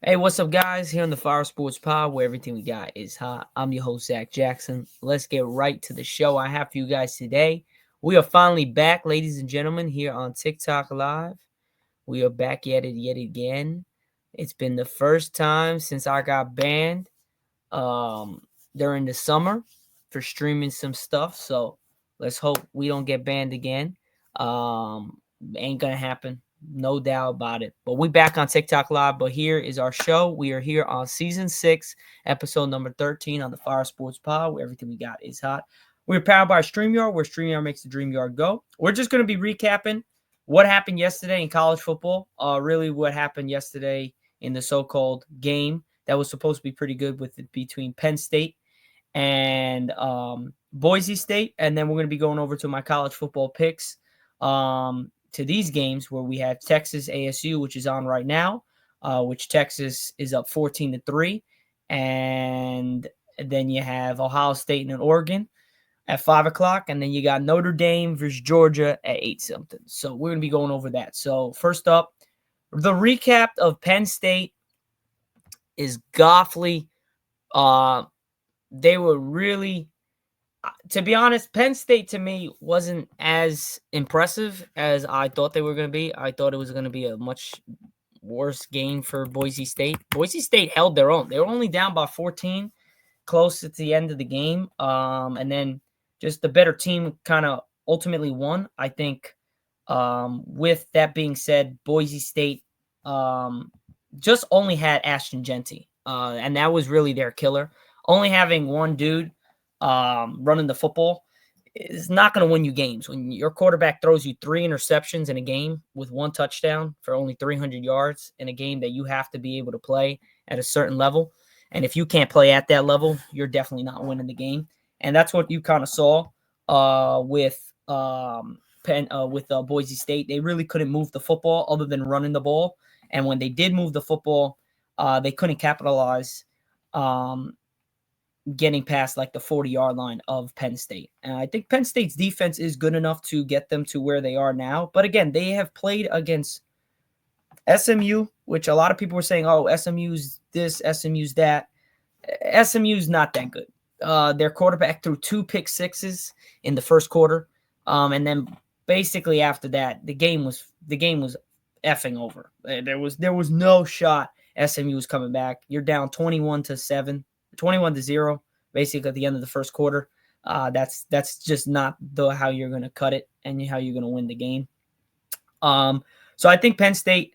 Hey, what's up, guys? Here on the Fire Sports Pod, where everything we got is hot. I'm your host, Zach Jackson. Let's get right to the show I have for you guys today. We are finally back, ladies and gentlemen, here on TikTok Live. We are back yet again. It's been the first time since I got banned during the summer for streaming some stuff. So let's hope we don't get banned again. Ain't gonna happen. No doubt about it. But we back on TikTok Live. But here is our show. We are here on season 6, episode number 13 on the Fire Sports Pod, where everything we got is hot. We're powered by StreamYard, where StreamYard makes the dream yard go. We're just going to be recapping what happened yesterday in college football. Really what happened yesterday in the so-called game that was supposed to be pretty good between Penn State and Boise State. And then we're going to be going over to my college football picks to these games where we have Texas ASU, which is on right now, which Texas is up 14-3. And then you have Ohio State and Oregon at 5 o'clock. And then you got Notre Dame versus Georgia at 8-something. So we're going to be going over that. So first up, the recap of Penn State is Goffley. They were really, to be honest, Penn State to me wasn't as impressive as I thought they were going to be. I thought it was going to be a much worse game for Boise State. Boise State held their own. They were only down by 14 close to the end of the game. And then just the better team kind of ultimately won. I think with that being said, Boise State just only had Ashton Genty. And that was really their killer. Only having one dude running the football is not going to win you games. When your quarterback throws you 3 interceptions in a game with 1 touchdown for only 300 yards in a game that you have to be able to play at a certain level. And if you can't play at that level, you're definitely not winning the game. And that's what you kind of saw with Boise State. They really couldn't move the football other than running the ball. And when they did move the football, they couldn't capitalize getting past like the 40-yard line of Penn State. And I think Penn State's defense is good enough to get them to where they are now. But again, they have played against SMU, which a lot of people were saying, oh, SMU's this, SMU's that. SMU's not that good. Their quarterback threw 2 pick sixes in the first quarter. And then basically after that, the game was effing over. There was no shot SMU was coming back. You're down 21-7. 21-0, basically at the end of the first quarter. That's just not how you're going to cut it and how you're going to win the game. So I think Penn State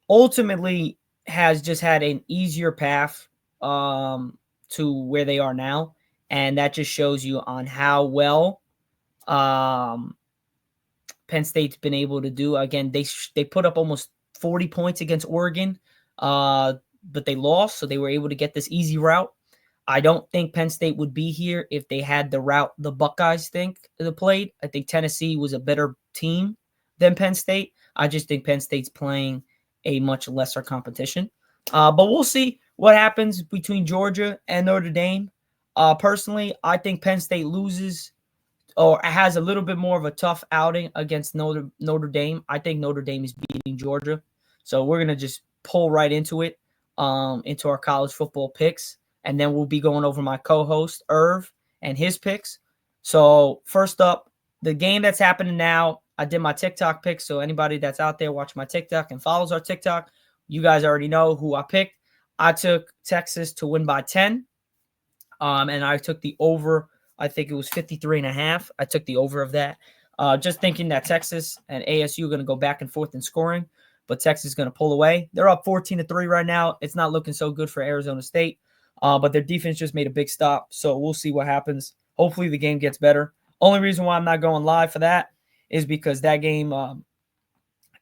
ultimately has just had an easier path to where they are now, and that just shows you on how well Penn State's been able to do. Again, they put up almost 40 points against Oregon, but they lost, so they were able to get this easy route. I don't think Penn State would be here if they had the route the Buckeyes played. I think Tennessee was a better team than Penn State. I just think Penn State's playing a much lesser competition. But we'll see what happens between Georgia and Notre Dame. Personally, I think Penn State loses or has a little bit more of a tough outing against Notre Dame. I think Notre Dame is beating Georgia. So we're going to just pull right into it, into our college football picks. And then we'll be going over my co-host, Irv, and his picks. So first up, the game that's happening now, I did my TikTok picks. So anybody that's out there watching my TikTok and follows our TikTok, you guys already know who I picked. I took Texas to win by 10. And I took the over. I think it was 53.5. I took the over of that. Just thinking that Texas and ASU are going to go back and forth in scoring, but Texas is going to pull away. They're up 14-3 right now. It's not looking so good for Arizona State. But their defense just made a big stop, so we'll see what happens. Hopefully the game gets better. Only reason why I'm not going live for that is because that game's not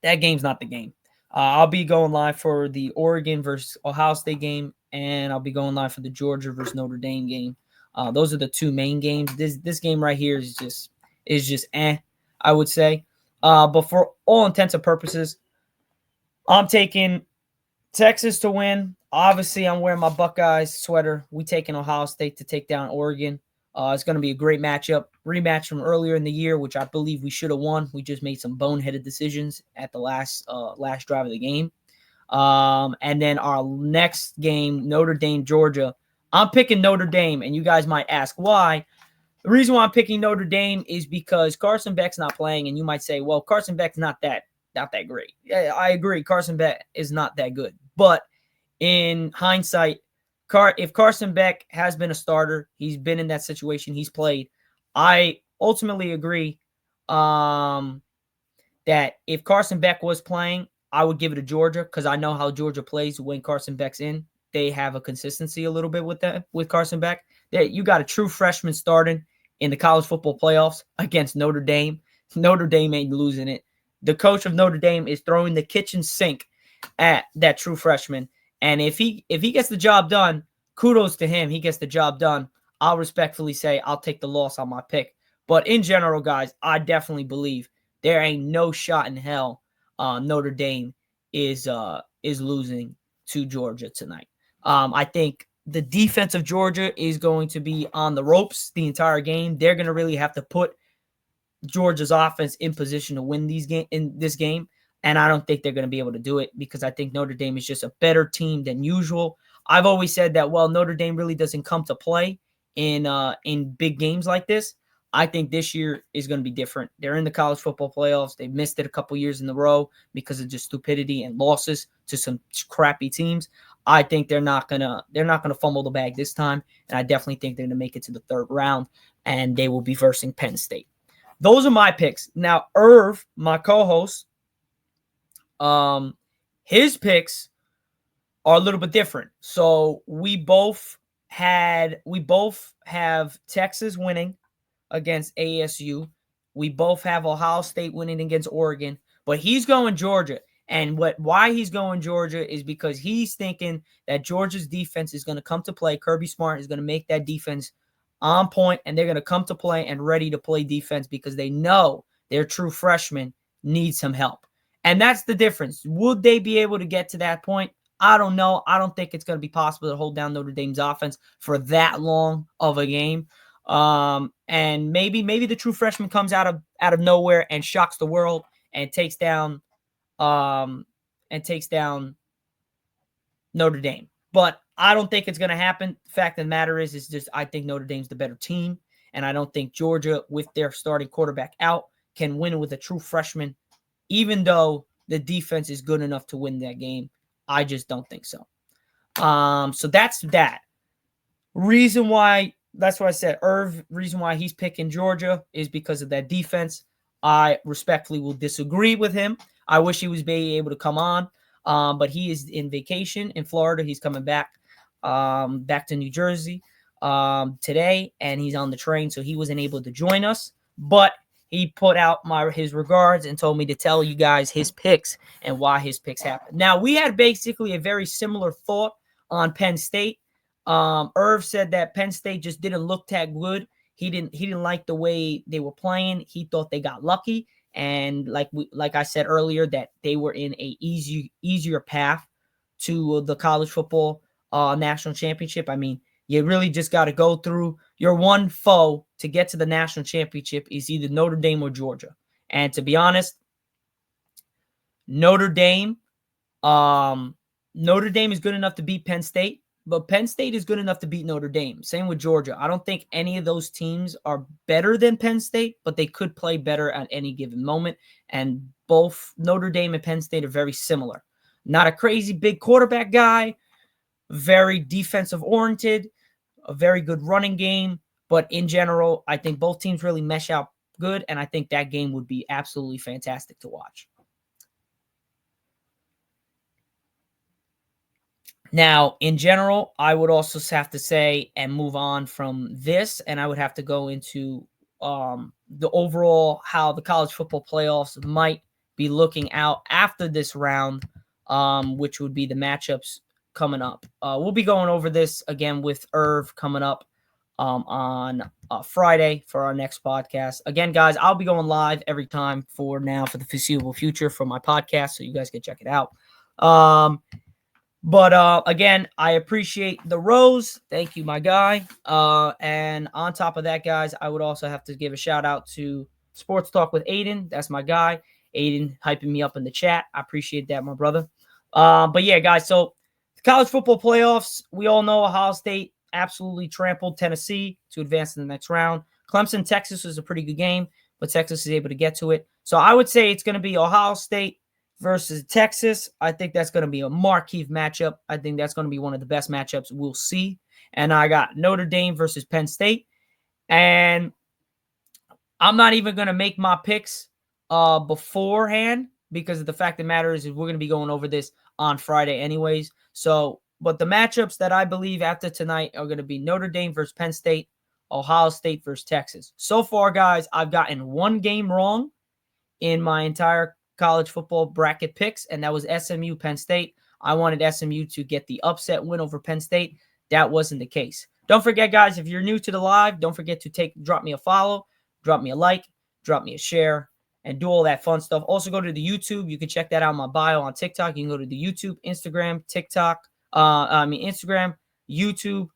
the game. I'll be going live for the Oregon versus Ohio State game, and I'll be going live for the Georgia versus Notre Dame game. Those are the 2 main games. This game right here is just I would say. But for all intents and purposes, I'm taking Texas to win. Obviously, I'm wearing my Buckeyes sweater. We taking Ohio State to take down Oregon. It's going to be a great matchup. Rematch from earlier in the year, which I believe we should have won. We just made some boneheaded decisions at the last drive of the game. And then our next game, Notre Dame, Georgia. I'm picking Notre Dame, and you guys might ask why. The reason why I'm picking Notre Dame is because Carson Beck's not playing, and you might say, well, Carson Beck's not that great. Yeah, I agree. Carson Beck is not that good. But in hindsight, if Carson Beck has been a starter, he's been in that situation, he's played. I ultimately agree that if Carson Beck was playing, I would give it to Georgia because I know how Georgia plays when Carson Beck's in. They have a consistency a little bit with Carson Beck. You got a true freshman starting in the college football playoffs against Notre Dame. Notre Dame ain't losing it. The coach of Notre Dame is throwing the kitchen sink at that true freshman. And if he gets the job done, kudos to him. He gets the job done. I'll respectfully say I'll take the loss on my pick. But in general, guys, I definitely believe there ain't no shot in hell Notre Dame is losing to Georgia tonight. I think the defense of Georgia is going to be on the ropes the entire game. They're going to really have to put Georgia's offense in position to win this game. And I don't think they're going to be able to do it because I think Notre Dame is just a better team than usual. I've always said that, well, Notre Dame really doesn't come to play in big games like this. I think this year is going to be different. They're in the college football playoffs. They missed it a couple years in a row because of just stupidity and losses to some crappy teams. I think they're not gonna fumble the bag this time, and I definitely think they're gonna make it to the third round, and they will be versing Penn State. Those are my picks. Now, Irv, my co-host, his picks are a little bit different. So we both have Texas winning against ASU. We both have Ohio State winning against Oregon, but he's going Georgia. And why he's going Georgia is because he's thinking that Georgia's defense is going to come to play. Kirby Smart is going to make that defense on point, and they're going to come to play and ready to play defense because they know their true freshman needs some help. And that's the difference. Would they be able to get to that point? I don't know. I don't think it's going to be possible to hold down Notre Dame's offense for that long of a game. And maybe the true freshman comes out of nowhere and shocks the world and takes down Notre Dame. But I don't think it's going to happen. The fact of the matter is just I think Notre Dame's the better team, and I don't think Georgia, with their starting quarterback out, can win with a true freshman, even though the defense is good enough to win that game. I just don't think so. So that's that. That's why I said reason why he's picking Georgia is because of that defense. I respectfully will disagree with him. I wish he was able to come on, but he is in vacation in Florida. He's coming back to New Jersey today, and he's on the train, so he wasn't able to join us. But he put out his regards and told me to tell you guys his picks and why his picks happened. Now, we had basically a very similar thought on Penn State. Irv said that Penn State just didn't look that good. He didn't like the way they were playing. He thought they got lucky, and like I said earlier, that they were in a easier path to the college football national championship. I mean, you really just got to go through your one foe to get to the national championship is either Notre Dame or Georgia. And to be honest, Notre Dame is good enough to beat Penn State. But Penn State is good enough to beat Notre Dame. Same with Georgia. I don't think any of those teams are better than Penn State, but they could play better at any given moment. And both Notre Dame and Penn State are very similar. Not a crazy big quarterback guy, very defensive oriented, a very good running game. But in general, I think both teams really mesh out good, and I think that game would be absolutely fantastic to watch. Now, in general, I would also have to say and move on from this, and I would have to go into the overall how the college football playoffs might be looking out after this round, which would be the matchups coming up. We'll be going over this again with Irv coming up on Friday for our next podcast. Again, guys, I'll be going live every time for the foreseeable future for my podcast, so you guys can check it out. But again, I appreciate the rose. Thank you, my guy. And on top of that, guys, I would also have to give a shout out to Sports Talk with Aiden. That's my guy. Aiden hyping me up in the chat. I appreciate that, my brother. But yeah, guys, so the college football playoffs, we all know Ohio State absolutely trampled Tennessee to advance to the next round. Clemson, Texas was a pretty good game, but Texas is able to get to it. So I would say it's going to be Ohio State versus Texas. I think that's going to be a marquee matchup. I think that's going to be one of the best matchups we'll see. And I got Notre Dame versus Penn State. And I'm not even going to make my picks beforehand because of the fact that matters is we're going to be going over this on Friday anyways. So, but the matchups that I believe after tonight are going to be Notre Dame versus Penn State, Ohio State versus Texas. So far, guys, I've gotten one game wrong in my entire college football bracket picks, and that was SMU Penn State. I wanted SMU to get the upset win over Penn State. That wasn't the case. Don't forget, guys, if you're new to the live, don't forget to drop me a follow, drop me a like, drop me a share, and do all that fun stuff. Also, go to the YouTube. You can check that out in my bio on TikTok. You can go to the YouTube, Instagram, TikTok, Instagram, YouTube,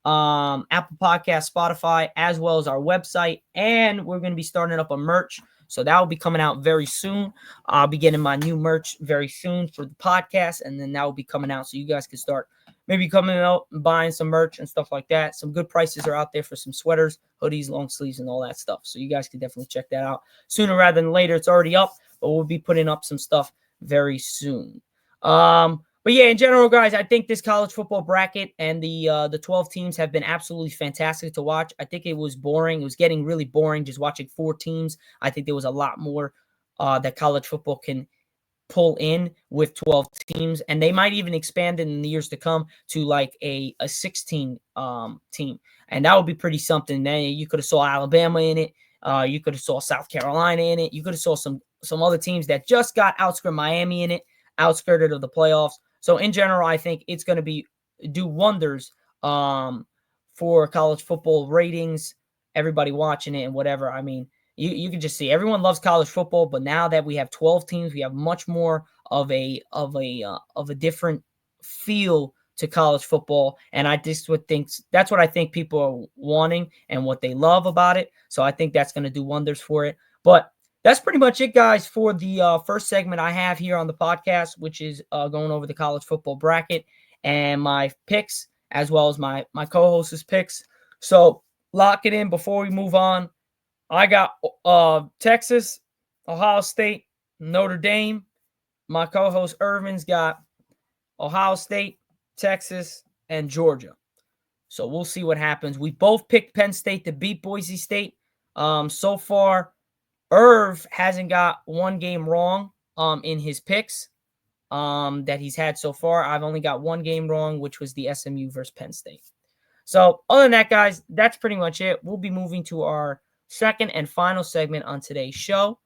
Apple Podcast, Spotify, as well as our website. And we're going to be starting up a merch. So that will be coming out very soon. I'll be getting my new merch very soon for the podcast. And then that will be coming out so you guys can start maybe coming out and buying some merch and stuff like that. Some good prices are out there for some sweaters, hoodies, long sleeves, and all that stuff. So you guys can definitely check that out sooner rather than later. It's already up, but we'll be putting up some stuff very soon. But yeah, in general, guys, I think this college football bracket and the 12 teams have been absolutely fantastic to watch. I think it was boring. It was getting really boring just watching 4 teams. I think there was a lot more that college football can pull in with 12 teams, and they might even expand it in the years to come to like a 16 team, and that would be pretty something. Then you could have saw Alabama in it. You could have saw South Carolina in it. You could have saw some other teams that just got outskirted, Miami in it, outskirted of the playoffs. So in general, I think it's going to do wonders for college football ratings, everybody watching it and whatever. I mean, you can just see everyone loves college football, but now that we have 12 teams, we have much more of a different feel to college football, and that's what I think people are wanting and what they love about it. So I think that's going to do wonders for it. But that's pretty much it, guys, for the first segment I have here on the podcast, which is going over the college football bracket and my picks, as well as my co-host's picks. So lock it in before we move on. I got Texas, Ohio State, Notre Dame. My co-host Irving's got Ohio State, Texas, and Georgia. So we'll see what happens. We both picked Penn State to beat Boise State. So far, Irv hasn't got one game wrong in his picks that he's had so far. I've only got one game wrong, which was the SMU versus Penn State. So other than that, guys, that's pretty much it. We'll be moving to our second and final segment on today's show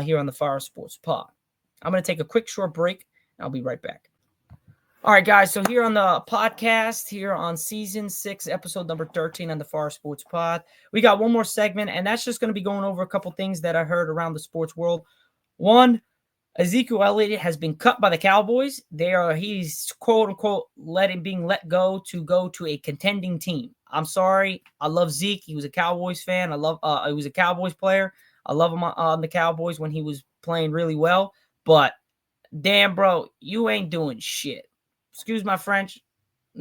here on the Fire Sports Pod. I'm going to take a quick short break, and I'll be right back. All right, guys, so here on the podcast, here on Season 6, Episode number 13 on the Fire Sports Pod, we got one more segment, and that's just going to be going over a couple things that I heard around the sports world. One, Ezekiel Elliott has been cut by the Cowboys. He's quote-unquote being let go to a contending team. I'm sorry. I love Zeke. He was a Cowboys fan. He was a Cowboys player. I love him on the Cowboys when he was playing really well. But, damn, bro, you ain't doing shit. Excuse my French.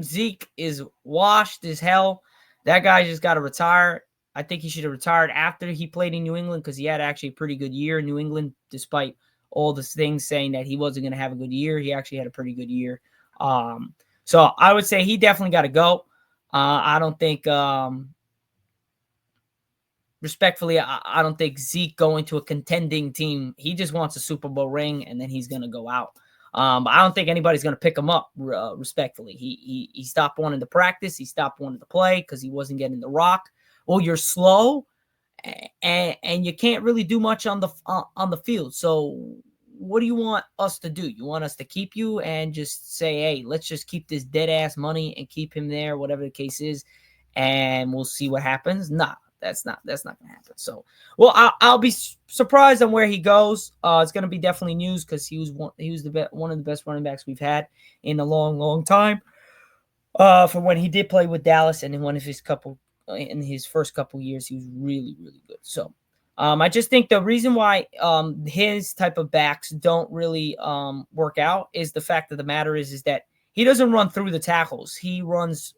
Zeke is washed as hell. That guy just got to retire. I think he should have retired after he played in New England because he had actually a pretty good year in New England, despite all the things saying that he wasn't going to have a good year. He actually had a pretty good year. So I would say he definitely got to go. I don't think, respectfully, I don't think Zeke going to a contending team. He just wants a Super Bowl ring, and then he's going to go out. But I don't think anybody's going to pick him up, respectfully. He stopped wanting to practice. He stopped wanting to play because he wasn't getting the rock. Well, you're slow, and you can't really do much on the field. So what do you want us to do? You want us to keep you and just say, hey, let's just keep this dead-ass money and keep him there, whatever the case is, and we'll see what happens? Nah. That's not going to happen. So, well, I'll be surprised on where he goes. It's going to be definitely news because he was one of the best running backs we've had in a long, long time. For when he did play with Dallas, and in his first couple years, he was really, really good. So, I just think the reason why his type of backs don't really work out is the fact of the matter is that he doesn't run through the tackles. He runs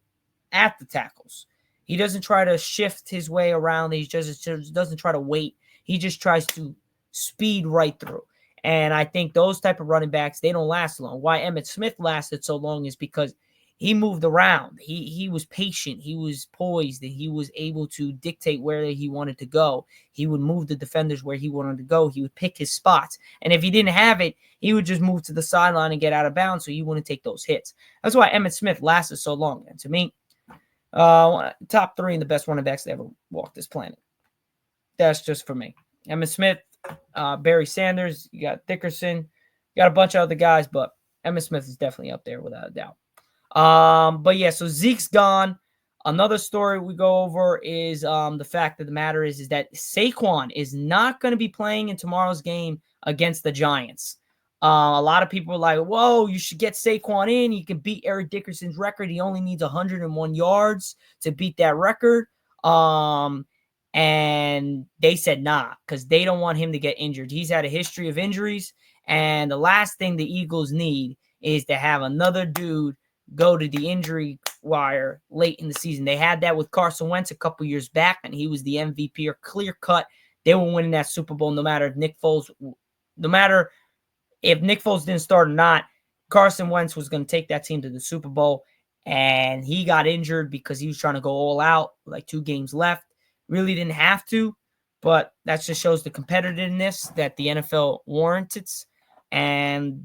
at the tackles. He doesn't try to shift his way around. He just doesn't try to wait. He just tries to speed right through. And I think those type of running backs, they don't last long. Why Emmitt Smith lasted so long is because he moved around. He was patient. He was poised, and he was able to dictate where he wanted to go. He would move the defenders where he wanted to go. He would pick his spots. And if he didn't have it, he would just move to the sideline and get out of bounds so he wouldn't take those hits. That's why Emmitt Smith lasted so long. And to me, top 3 and the best running backs that ever walked this planet. That's just for me. Emmitt Smith, Barry Sanders, you got Dickerson, you got a bunch of other guys, but Emmitt Smith is definitely up there without a doubt. But yeah, so Zeke's gone. Another story we go over is the fact of the matter is that Saquon is not going to be playing in tomorrow's game against the Giants. A lot of people are like, whoa, you should get Saquon in. He can beat Eric Dickerson's record. He only needs 101 yards to beat that record. And they said nah, because they don't want him to get injured. He's had a history of injuries, and the last thing the Eagles need is to have another dude go to the injury wire late in the season. They had that with Carson Wentz a couple years back, and he was the MVP or clear cut. They were winning that Super Bowl no matter if Nick Foles didn't start or not. Carson Wentz was going to take that team to the Super Bowl, and he got injured because he was trying to go all out, like 2 games left. Really didn't have to, but that just shows the competitiveness that the NFL warranted, and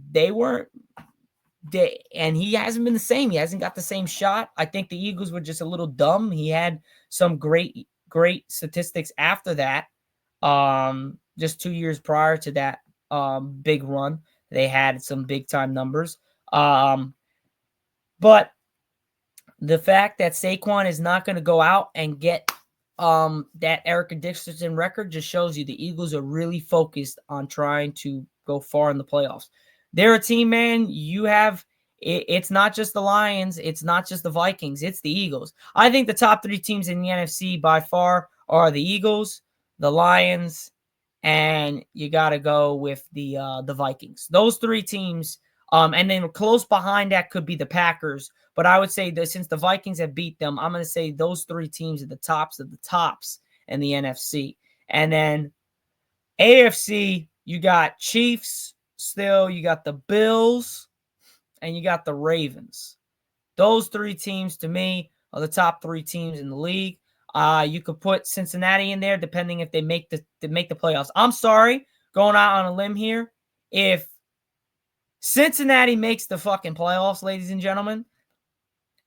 and he hasn't been the same. He hasn't got the same shot. I think the Eagles were just a little dumb. He had some great statistics after that. Just 2 years prior to that big run, they had some big time numbers. But the fact that Saquon is not going to go out and get that Eric Dickerson record just shows you the Eagles are really focused on trying to go far in the playoffs. They're a team, man. It's not just the Lions. It's not just the Vikings. It's the Eagles. I think the top 3 teams in the NFC by far are the Eagles, the Lions, and you got to go with the Vikings. Those 3 teams, and then close behind that could be the Packers. But I would say that since the Vikings have beat them, I'm going to say those 3 teams are the tops of the tops in the NFC. And then AFC, you got Chiefs still, you got the Bills, and you got the Ravens. Those 3 teams, to me, are the top 3 teams in the league. You could put Cincinnati in there, depending if they make the playoffs. I'm sorry, going out on a limb here. If Cincinnati makes the fucking playoffs, ladies and gentlemen,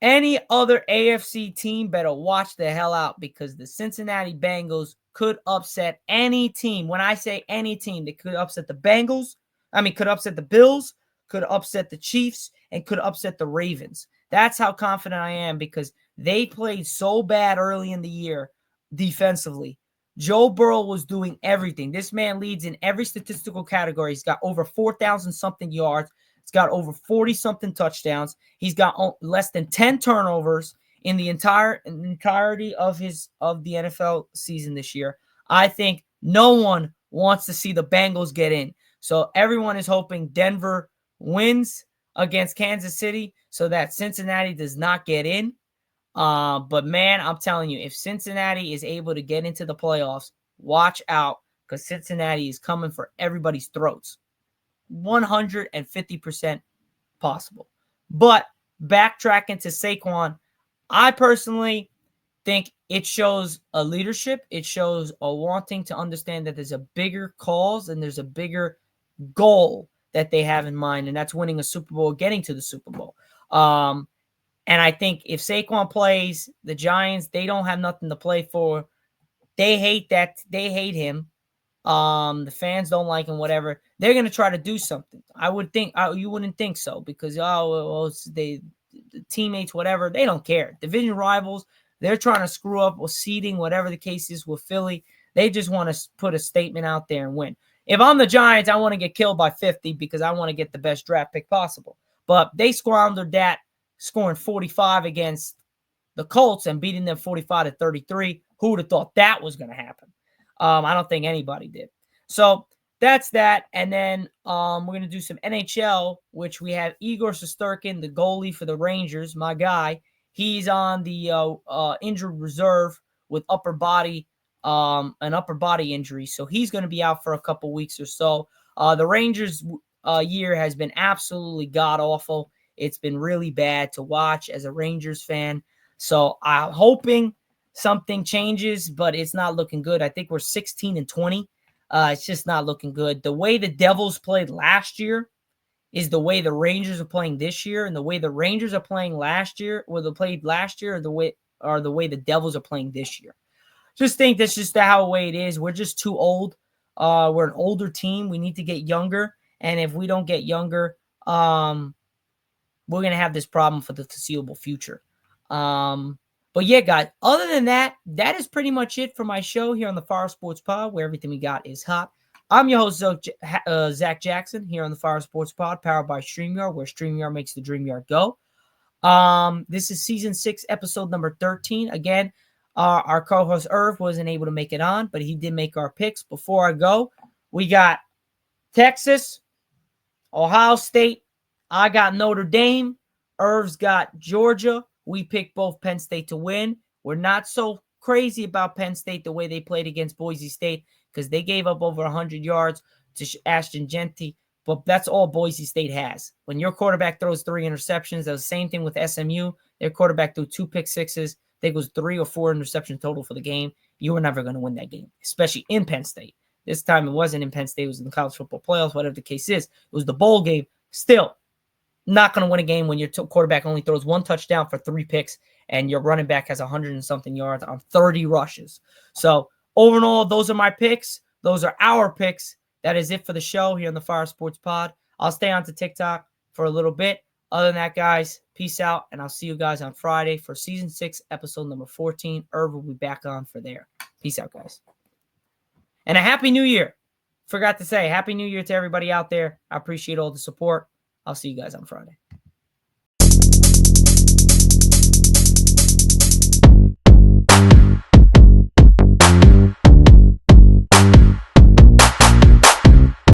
any other AFC team better watch the hell out, because the Cincinnati Bengals could upset any team. When I say any team, they could upset the Bengals. Could upset the Bills, could upset the Chiefs, and could upset the Ravens. That's how confident I am, because they played so bad early in the year defensively. Joe Burrow was doing everything. This man leads in every statistical category. He's got over 4,000-something yards. He's got over 40-something touchdowns. He's got less than 10 turnovers in the entirety of the NFL season this year. I think no one wants to see the Bengals get in. So everyone is hoping Denver wins against Kansas City so that Cincinnati does not get in. But man, I'm telling you, if Cincinnati is able to get into the playoffs, watch out, because Cincinnati is coming for everybody's throats. 150% possible. But backtracking to Saquon, I personally think it shows a leadership. It shows a wanting to understand that there's a bigger cause and there's a bigger goal that they have in mind, and that's winning a Super Bowl, getting to the Super Bowl. And I think if Saquon plays, the Giants, they don't have nothing to play for. They hate that. They hate him. The fans don't like him, whatever. They're going to try to do something. I would think you wouldn't think so, because the teammates, whatever, they don't care. Division rivals, they're trying to screw up with seeding, whatever the case is with Philly. They just want to put a statement out there and win. If I'm the Giants, I want to get killed by 50 because I want to get the best draft pick possible. But they squandered that, scoring 45 against the Colts and beating them 45-33. Who would have thought that was going to happen? I don't think anybody did. So that's that. And then we're going to do some NHL, which we have Igor Shesterkin, the goalie for the Rangers, my guy. He's on the injured reserve with an upper body injury. So he's going to be out for a couple weeks or so. The Rangers year has been absolutely god-awful. It's been really bad to watch as a Rangers fan. So I'm hoping something changes, but it's not looking good. I think we're 16-20. It's just not looking good. The way the Devils played last year is the way the Rangers are playing this year, and the way the Rangers are playing last year, or they played last year, or the way the Devils are playing this year. Just think that's just how the way it is. We're just too old. We're an older team. We need to get younger, and if we don't get younger, we're gonna have this problem for the foreseeable future. But yeah, guys, other than that, that is pretty much it for my show here on the Fire Sports Pod, where everything we got is hot. I'm your host, Zack Jackson, here on the Fire Sports Pod, powered by StreamYard, where StreamYard makes the dream yard go. This is season 6, episode number 13. Again, our co-host Irv wasn't able to make it on, but he did make our picks. Before I go, we got Texas, Ohio State. I got Notre Dame. Irv's got Georgia. We picked both Penn State to win. We're not so crazy about Penn State the way they played against Boise State because they gave up over 100 yards to Ashton Genty. But that's all Boise State has. When your quarterback throws 3 interceptions, that was the same thing with SMU. Their quarterback threw 2 pick sixes. I think it was 3 or 4 interceptions total for the game. You were never going to win that game, especially in Penn State. This time it wasn't in Penn State. It was in the college football playoffs, whatever the case is. It was the bowl game. Still, not going to win a game when your quarterback only throws 1 touchdown for 3 picks and your running back has 100 and something yards on 30 rushes. So overall, those are my picks. Those are our picks. That is it for the show here on the Fire Sports Pod. I'll stay on to TikTok for a little bit. Other than that, guys, peace out, and I'll see you guys on Friday for season 6, episode number 14. Irv will be back on for there. Peace out, guys. And a Happy New Year. Forgot to say, Happy New Year to everybody out there. I appreciate all the support. I'll see you guys on Friday.